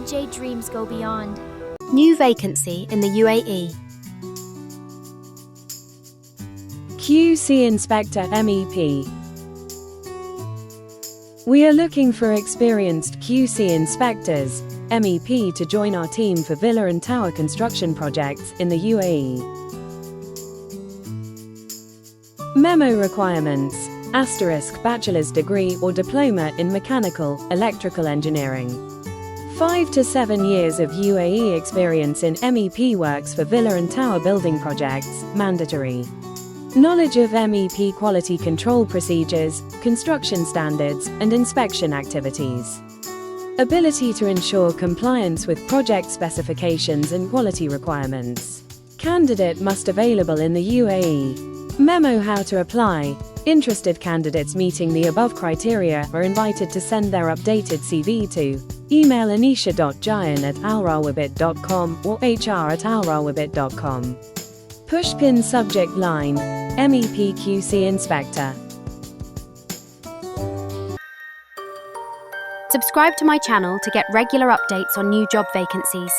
DJ dreams go beyond. New vacancy in the UAE. QC Inspector MEP. We are looking for experienced QC inspectors, MEP, to join our team for villa and tower construction projects in the UAE. Memo requirements: bachelor's degree or diploma in mechanical, electrical engineering. 5 to 7 years of UAE experience in MEP works for villa and tower building projects, mandatory. Knowledge of MEP quality control procedures, construction standards, and inspection activities. Ability to ensure compliance with project specifications and quality requirements. Candidate must available in the UAE. Memo: how to apply. Interested candidates meeting the above criteria are invited to send their updated CV to email anisha.jayan@alrawabit.com or hr@alrawabit.com. Pushpin subject line: MEP QC Inspector. Subscribe to my channel to get regular updates on new job vacancies.